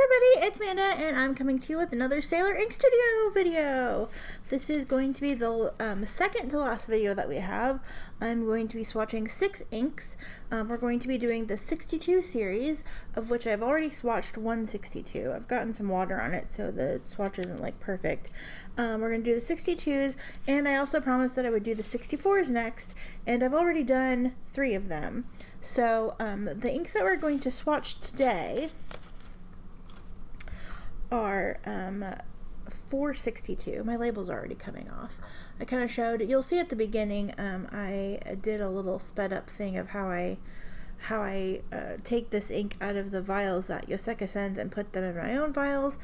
everybody, it's Amanda, and I'm coming to you with another Sailor Ink Studio video. This is going to be the second to last video that we have. I'm going to be swatching 6 inks. We're going to be doing the 62 series, of which I've already swatched 162. I've gotten some water on it, so the swatch isn't like perfect. We're going to do the 62s, and I also promised that I would do the 64s next, and I've already done 3 of them. So the inks that we're going to swatch today are 462. My label's already coming off. I kind of showed, you'll see at the beginning, I did a little sped up thing of how I take this ink out of the vials that Yoseka sends and put them in my own vials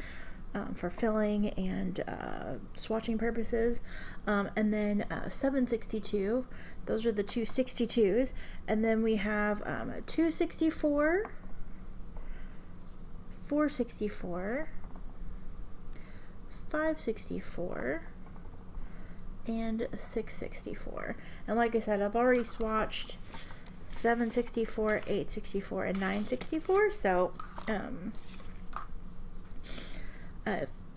for filling and swatching purposes. And then 762, those are the 262s, and then we have 264, 464, 564, and 664. And like I said, I've already swatched 764, 864, and 964, so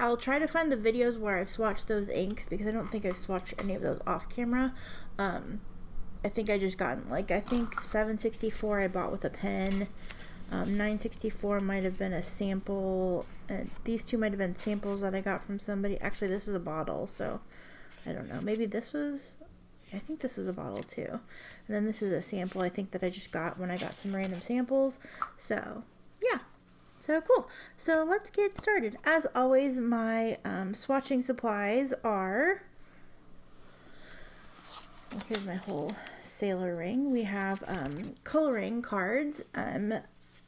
I'll try to find the videos where I've swatched those inks, because I don't think I've swatched any of those off camera. I think I just got, like, I think 764 I bought with a pen. 964 might have been a sample, and these two might have been samples that I got from somebody. Actually, this is a bottle, so I don't know. Maybe this was, I think this is a bottle too. And then this is a sample I think that I just got when I got some random samples. So, yeah. So cool. So let's get started. As always, my swatching supplies are, well, here's my whole Sailor ring. We have coloring cards.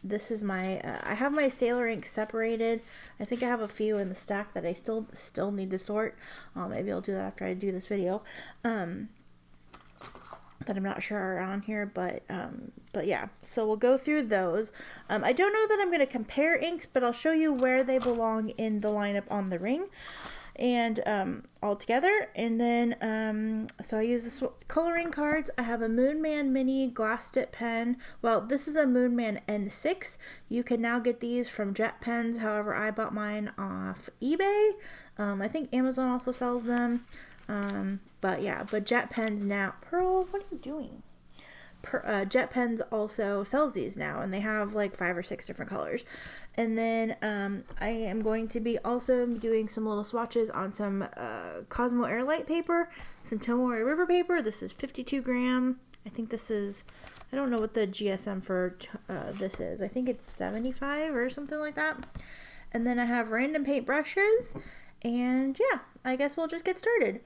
This is my, I have my Sailor ink separated. I think I have a few in the stack that I still need to sort. Maybe I'll do that after I do this video. That I'm not sure are on here, but yeah. So we'll go through those. I don't know that I'm going to compare inks, but I'll show you where they belong in the lineup on the ring. And all together, and then so I use this coloring cards. I have a Moonman mini glass tip pen. Well, this is a Moonman N6. You can now get these from Jet Pens. However, I bought mine off eBay. I think Amazon also sells them. But yeah, but Jet Pens now. Pearl, what are you doing? Jet Pens also sells these now, and they have like 5 or 6 different colors. And then I am going to be also doing some little swatches on some Cosmo Airlight paper, some Tomori River paper. This is 52 gram. I think this is, I don't know what the GSM for this is. I think it's 75 or something like that. And then I have random paint brushes, and yeah, I guess we'll just get started.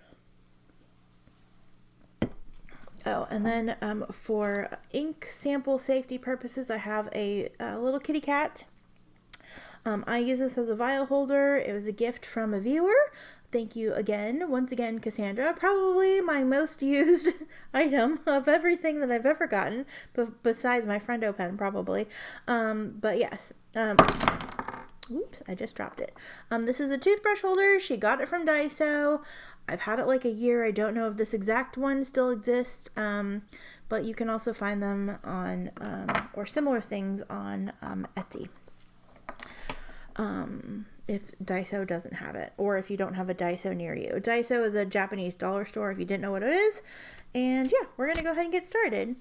Oh, and then for ink sample safety purposes, I have a little kitty cat. I use this as a vial holder. It was a gift from a viewer. Thank you again, once again, Cassandra. Probably my most used item of everything that I've ever gotten, besides my friendo pen, probably. But yes. Oops, I just dropped it. This is a toothbrush holder. She got it from Daiso. I've had it like a year. I don't know if this exact one still exists, but you can also find them on, or similar things on Etsy. If Daiso doesn't have it, or if you don't have a Daiso near you. Daiso is a Japanese dollar store, if you didn't know what it is. And yeah, we're going to go ahead and get started.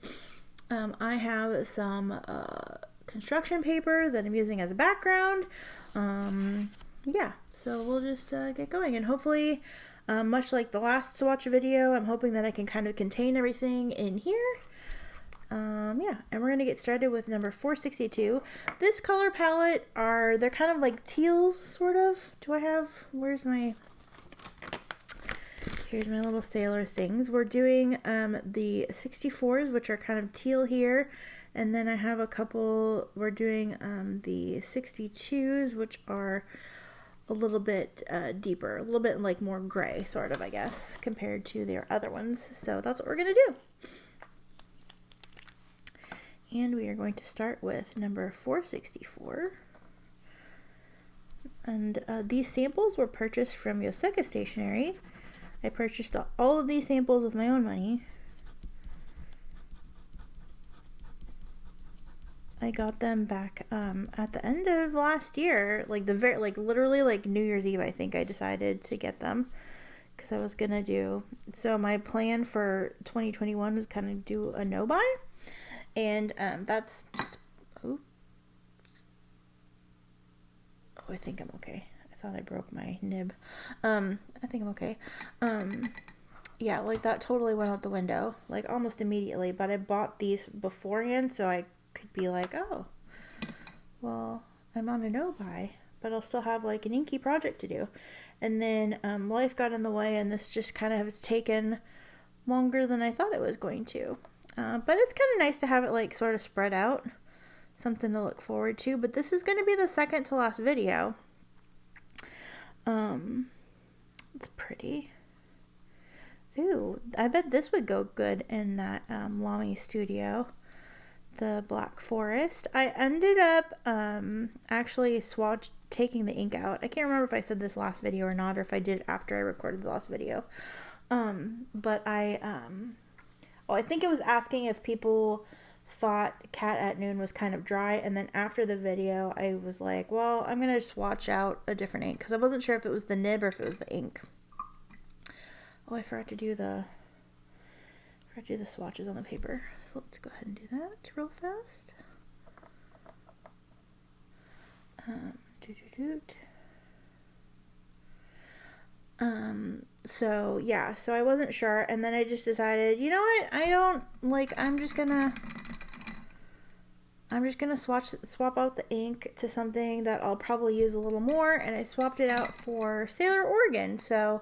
I have some construction paper that I'm using as a background. Yeah, so we'll just get going, and hopefully, much like the last swatch video, I'm hoping that I can kind of contain everything in here. Yeah, and we're going to get started with number 462. This color palette they're kind of like teals, sort of. Here's my little Sailor things. We're doing the 64s, which are kind of teal here. And then I have a couple, we're doing the 62s, which are a little bit deeper, a little bit like more gray, sort of, I guess, compared to their other ones. So that's what we're going to do. And we are going to start with number 464. And these samples were purchased from Yoseka Stationery. I purchased all of these samples with my own money. I got them back at the end of last year, like literally like New Year's Eve. I think I decided to get them because I was gonna do. So my plan for 2021 was kind of do a no buy, and that's. Oops. Oh, I think I'm okay. I thought I broke my nib. I think I'm okay. Yeah, like that totally went out the window, like almost immediately. But I bought these beforehand so I could be like, oh, well, I'm on a no buy, but I'll still have like an inky project to do. And then life got in the way, and this just kind of has taken longer than I thought it was going to. But it's kind of nice to have it like sort of spread out, something to look forward to. But this is going to be the second to last video. It's pretty. Ooh, I bet this would go good in that Lamy Studio, the Black Forest. I ended up actually taking the ink out. I can't remember if I said this last video or not, or if I did after I recorded the last video. But I think it was asking if people thought Cat at Noon was kind of dry, and then after the video I was like, well, I'm gonna swatch out a different ink because I wasn't sure if it was the nib or if it was the ink. Oh, I forgot to do the swatches on the paper. So let's go ahead and do that real fast. So yeah, so I wasn't sure, and then I just decided, you know what? I'm just gonna swap out the ink to something that I'll probably use a little more, and I swapped it out for Sailor Oregon. So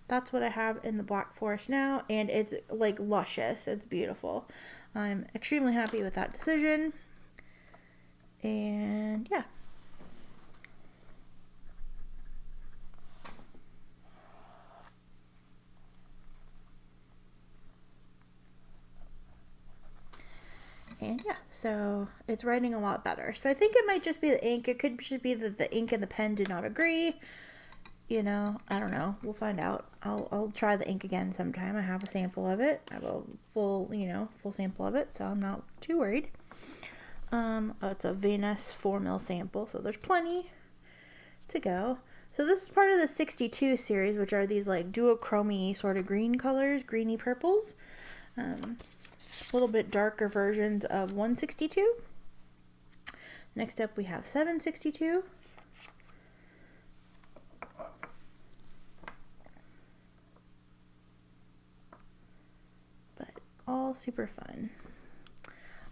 that's what I have in the Black Forest now, and it's like luscious. It's beautiful. I'm extremely happy with that decision. And yeah. And yeah, so it's writing a lot better. So I think it might just be the ink. It could just be that the ink and the pen did not agree. You know, I don't know. We'll find out. I'll try the ink again sometime. I have a sample of it. I have a full sample of it, so I'm not too worried. It's a Venus 4mm sample, so there's plenty to go. So this is part of the 62 series, which are these like duochromy sort of green colors, greeny purples. A little bit darker versions of 162. Next up we have 762. But all super fun.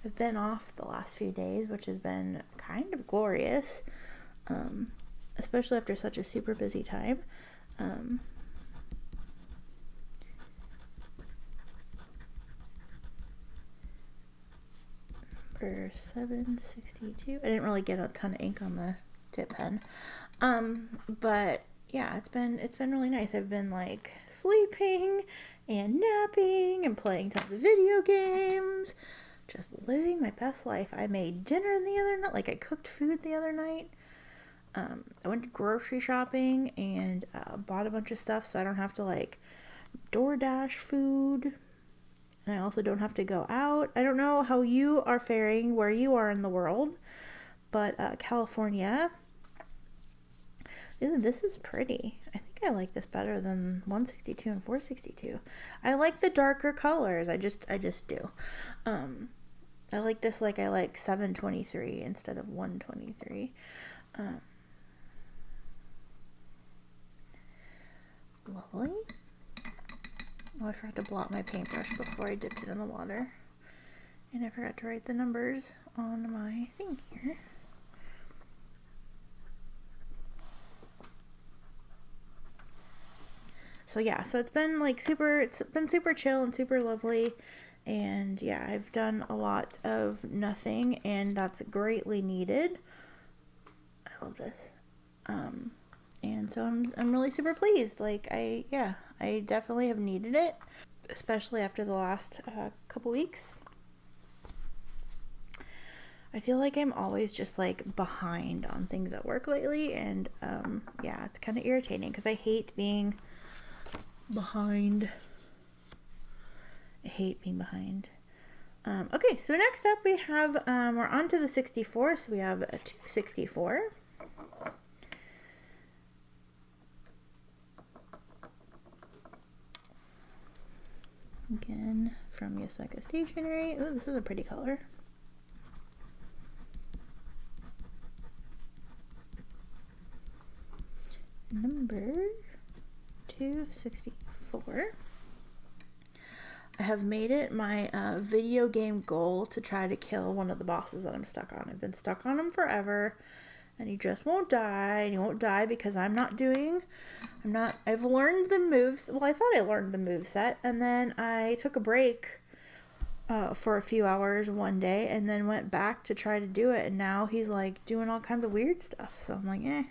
I've been off the last few days, which has been kind of glorious, especially after such a super busy time. For 762, I didn't really get a ton of ink on the tip pen, but yeah, it's been really nice. I've been like sleeping and napping and playing tons of video games, just living my best life. I made dinner the other night, like I cooked food the other night. I went grocery shopping and bought a bunch of stuff so I don't have to like DoorDash food. And I also don't have to go out. I don't know how you are faring where you are in the world, but California. Ooh, this is pretty. I think I like this better than 162 and 462. I like the darker colors. I just do. I like this like I like 723 instead of 123. Lovely. Oh, I forgot to blot my paintbrush before I dipped it in the water. And I forgot to write the numbers on my thing here. So yeah, so it's been super chill and super lovely. And yeah, I've done a lot of nothing, and that's greatly needed. I love this. And so I'm really super pleased. Like I definitely have needed it, especially after the last couple weeks. I feel like I'm always just like behind on things at work lately, and yeah, it's kind of irritating because I hate being behind. I hate being behind. Okay, so next up we have, we're on to the 64, so we have a 264. Again, from Yoseka Stationery. Ooh, this is a pretty color. Number 264. I have made it my video game goal to try to kill one of the bosses that I'm stuck on. I've been stuck on him forever, and he just won't die, and he won't die because I've learned the moves. Well, I thought I learned the move set, and then I took a break for a few hours one day, and then went back to try to do it, and now he's like doing all kinds of weird stuff, so I'm like, eh.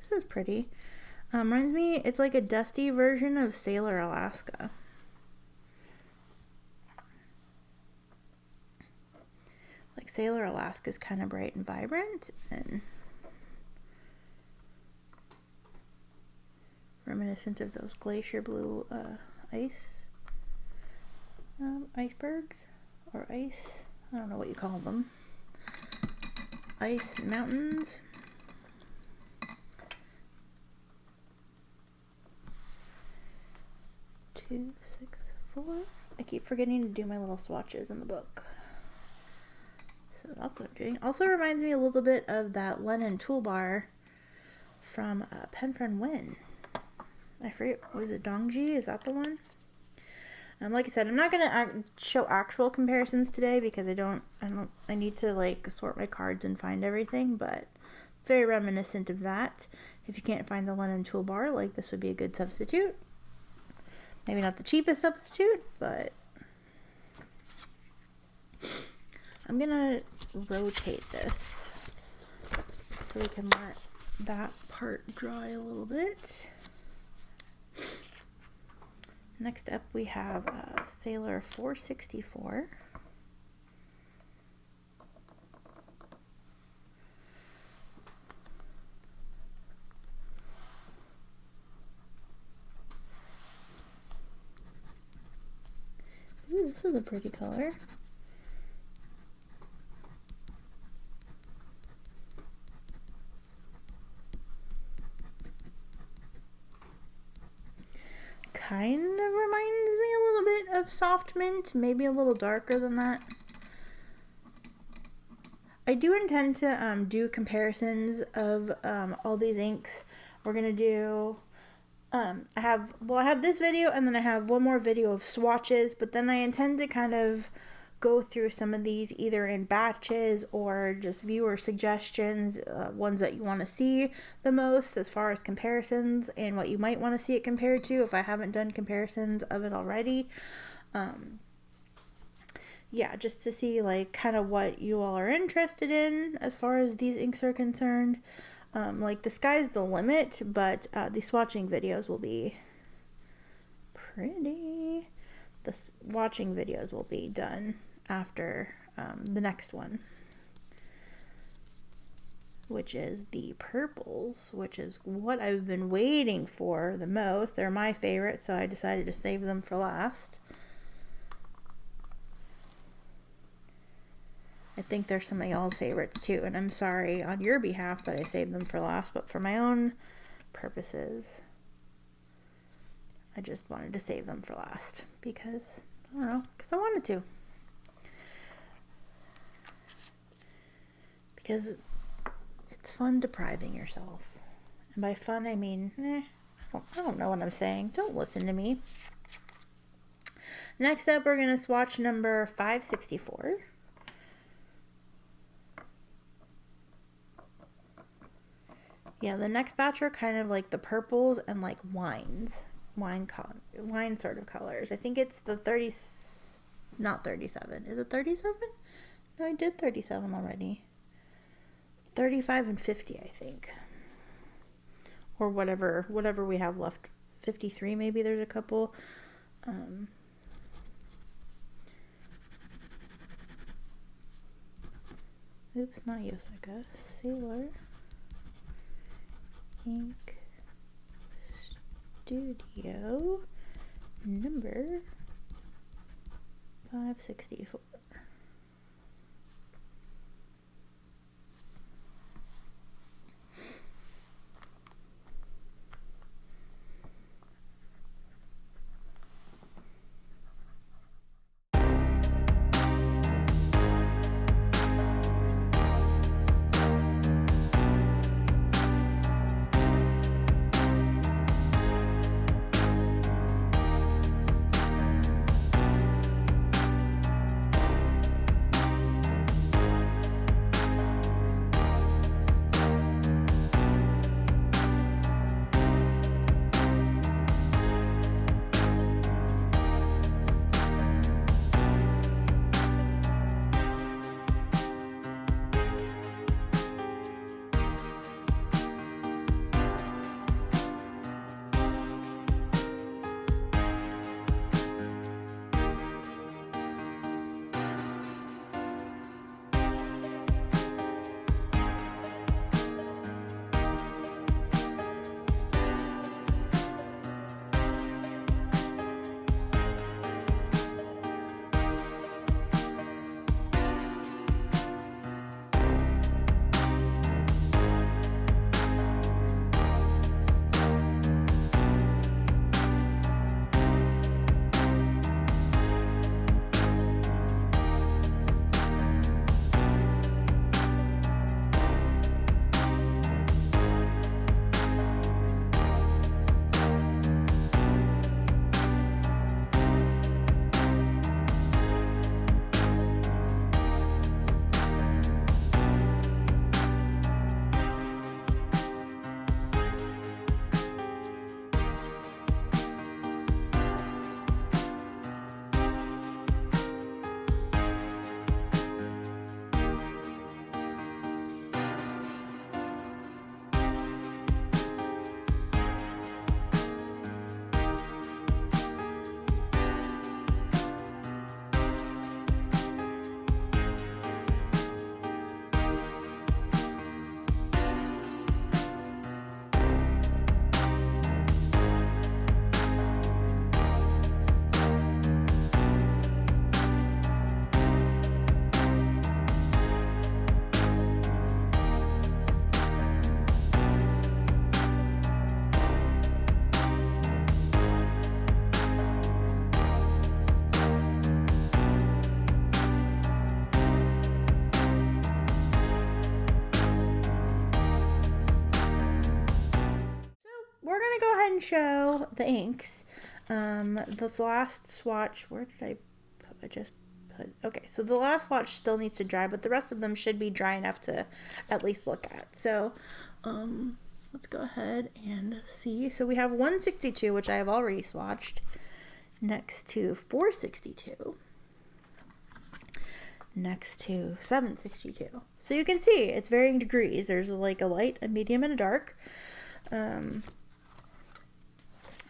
This is pretty. Reminds me, it's like a dusty version of Sailor Alaska. Like Sailor Alaska is kind of bright and vibrant, and reminiscent of those glacier blue icebergs, or ice, I don't know what you call them, ice mountains. Two, 6, 4. I keep forgetting to do my little swatches in the book. So that's what I'm doing. Also reminds me a little bit of that Lennon toolbar from Pen Friend Win. I forget, was it Dongji? Is that the one? Like I said, I'm not gonna show actual comparisons today because I need to like sort my cards and find everything, but it's very reminiscent of that. If you can't find the Lennon toolbar, like this would be a good substitute. Maybe not the cheapest substitute, but I'm gonna rotate this so we can let that part dry a little bit. Next up we have Sailor 464. Ooh, this is a pretty color. Kind of reminds me a little bit of Soft Mint, maybe a little darker than that. I do intend to do comparisons of all these inks. We're gonna do I have this video, and then I have one more video of swatches, but then I intend to kind of go through some of these either in batches or just viewer suggestions, ones that you want to see the most as far as comparisons and what you might want to see it compared to if I haven't done comparisons of it already. Yeah, just to see like kind of what you all are interested in as far as these inks are concerned. Like the sky's the limit, but the swatching videos will be pretty. The swatching videos will be done after the next one, which is the purples, which is what I've been waiting for the most. They're my favorite, so I decided to save them for last. I think they're some of y'all's favorites too, and I'm sorry on your behalf that I saved them for last, but for my own purposes, I just wanted to save them for last because, I don't know, because I wanted to. Because it's fun depriving yourself. And by fun, I mean, I don't know what I'm saying. Don't listen to me. Next up, we're going to swatch number 564. Yeah, the next batch are kind of like the purples and like wine sort of colors. I think it's the 30, not 37. Is it 37? No, I did 37 already. 35 and 50, I think. Or whatever we have left. 53 maybe, there's a couple. Oops, not Yoseka. Sailor Ink Studio number 564. We're gonna go ahead and show the inks. This last swatch, where did I put? I just put, okay, so the last swatch still needs to dry, but the rest of them should be dry enough to at least look at. So let's go ahead and see. So we have 162, which I have already swatched, next to 462, next to 762. So you can see it's varying degrees. There's like a light, a medium, and a dark.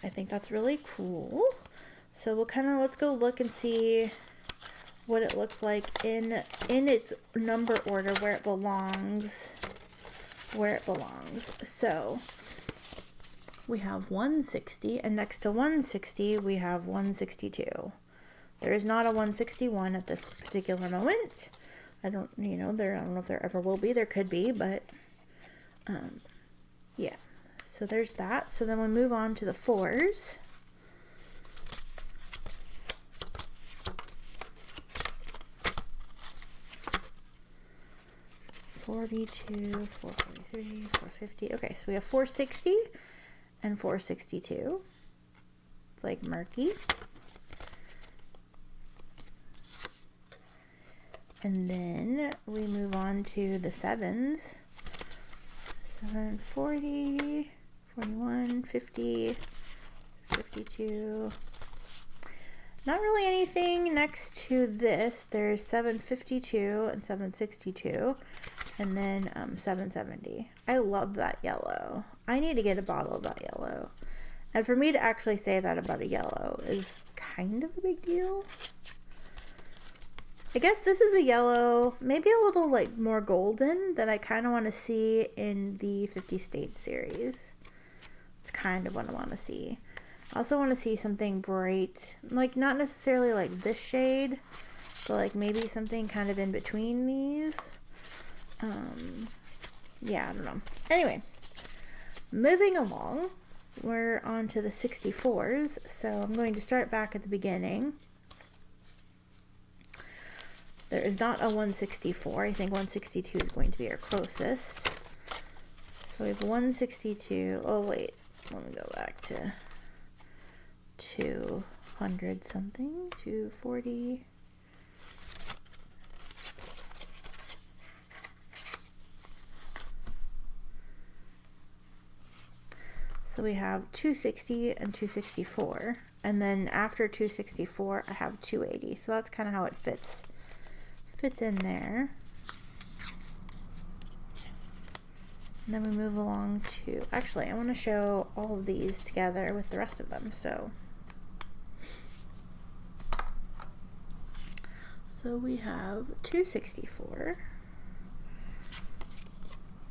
I think that's really cool. So we'll let's go look and see what it looks like in its number order, where it belongs. So we have 160, and next to 160 we have 162. There is not a 161 at this particular moment. I don't know if there ever will be. There could be, but yeah. So there's that. So then we move on to the 4s. $42, $443, $450. Okay, so we have 460 and 462. It's like murky. And then we move on to the 7s. 740, 41, 50, 52. Not really anything next to this. There's 752 and 762, and then 770. I love that yellow. I need to get a bottle of that yellow. And for me to actually say that about a yellow is kind of a big deal. I guess this is a yellow, maybe a little like more golden, that I kind of want to see in the 50 States series. It's kind of what I want to see. I also want to see something bright, like not necessarily like this shade, but like maybe something kind of in between these. Yeah, I don't know. Anyway, moving along, we're on to the 64s, so I'm going to start back at the beginning. There is not a 164. I think 162 is going to be our closest. So we have 162. Oh, wait. Let me go back to 200 something. 240. So we have 260 and 264. And then after 264, I have 280. So that's kind of how it fits in there. And then we move along to, actually I want to show all of these together with the rest of them. So we have 264,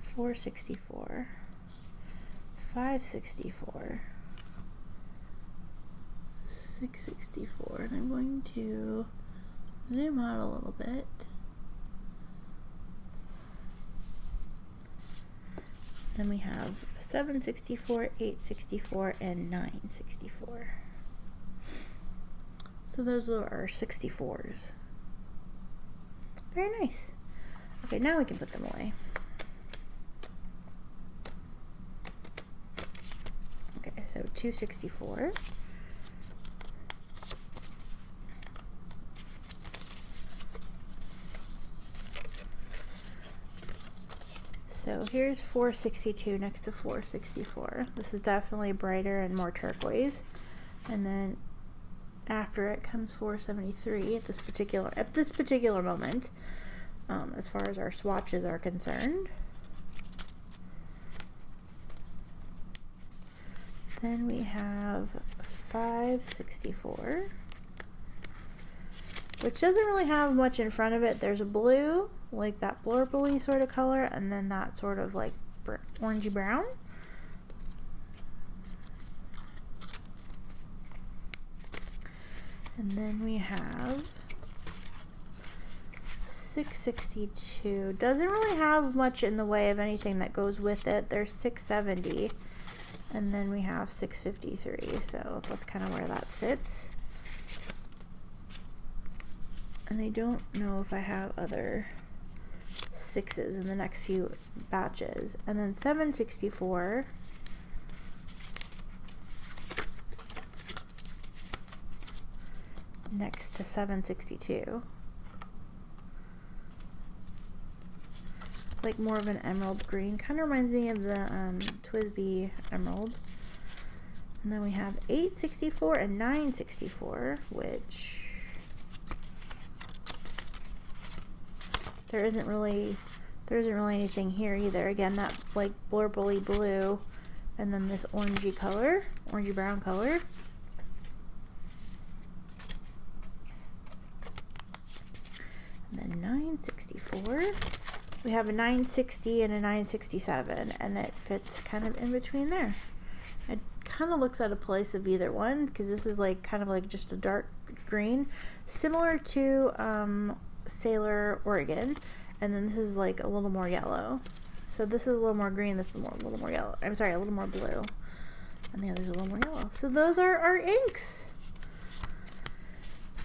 464, 564, 664, and I'm going to zoom out a little bit. Then we have 764, 864, and 964. So those are our 64s. Very nice. Okay, now we can put them away. Okay, so 264. So here's 462 next to 464. This is definitely brighter and more turquoise. And then after it comes 473 at this particular moment, as far as our swatches are concerned. Then we have 564, which doesn't really have much in front of it. There's a blue, like that blurply sort of color, and then that sort of like orangey brown. And then we have 662. Doesn't really have much in the way of anything that goes with it. There's 670. And then we have 653. So that's kind of where that sits. And I don't know if I have other sixes in the next few batches. And then 764. Next to 762. It's like more of an emerald green. Kind of reminds me of the Twisby emerald. And then we have 864 and 964, which there isn't really anything here either. Again, that like blurply blue, and then this orangey brown color. And then 964. We have a 960 and a 967, and it fits kind of in between there. It kind of looks out of place of either one, because this is like kind of like just a dark green, similar to Sailor Oregon, and then this is like a little more yellow. So this is a little more green, this is a little more yellow. I'm sorry, a little more blue, and the other's a little more yellow. So those are our inks.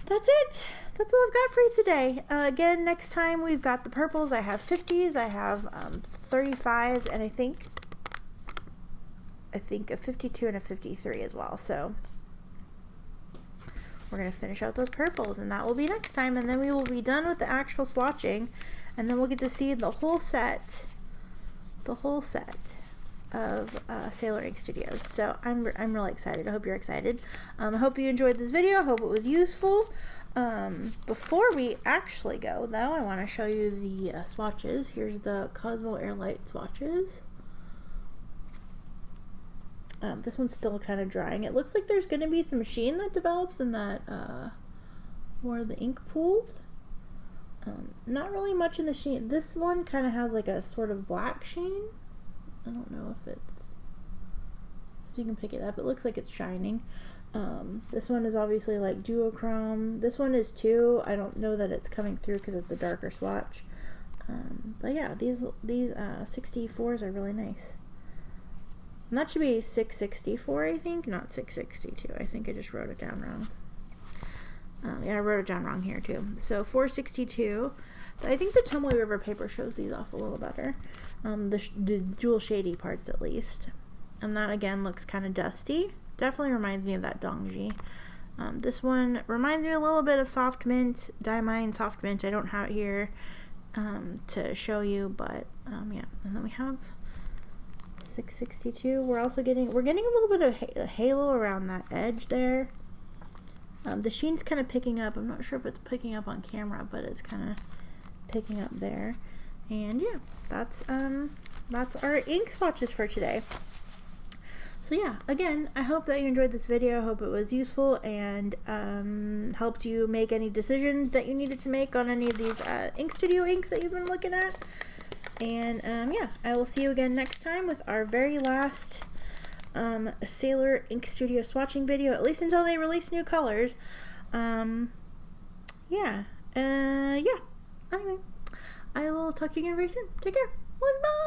That's it. That's all I've got for you today. Again, next time we've got the purples. I have 50s, I have 35s, and I think a 52 and a 53 as well. So we're going to finish out those purples, and that will be next time, and then we will be done with the actual swatching, and then we'll get to see the whole set of Sailor Ink Studios. So I'm really excited. I hope you're excited. I hope you enjoyed this video. I hope it was useful. Before we actually go, though, I want to show you the swatches. Here's the Cosmo Airlight swatches. This one's still kind of drying. It looks like there's going to be some sheen that develops in that where the ink pooled. Not really much in the sheen. This one kind of has like a sort of black sheen. I don't know if you can pick it up. It looks like it's shining. This one is obviously like duochrome. This one is too. I don't know that it's coming through because it's a darker swatch. But yeah, these 64s are really nice. And that should be 664, I think, not 662. I think I just wrote it down wrong. Yeah, I wrote it down wrong here too. So 462. I think the Tomoe River paper shows these off a little better. The dual shady parts at least. And that again looks kind of dusty. Definitely reminds me of that Dongji. This one reminds me a little bit of Soft Mint, Diamine Soft Mint. I don't have it here to show you, but yeah. And then we have 662. We're getting a little bit of halo around that edge there. The sheen's kind of picking up. I'm not sure if it's picking up on camera, but it's kind of picking up there. And yeah, that's our ink swatches for today. So yeah, again, I hope that you enjoyed this video. I hope it was useful and helped you make any decisions that you needed to make on any of these Ink Studio inks that you've been looking at. And yeah, I will see you again next time with our very last Sailor Ink Studio swatching video, at least until they release new colors. Yeah. Anyway, I will talk to you again very soon. Take care. Bye.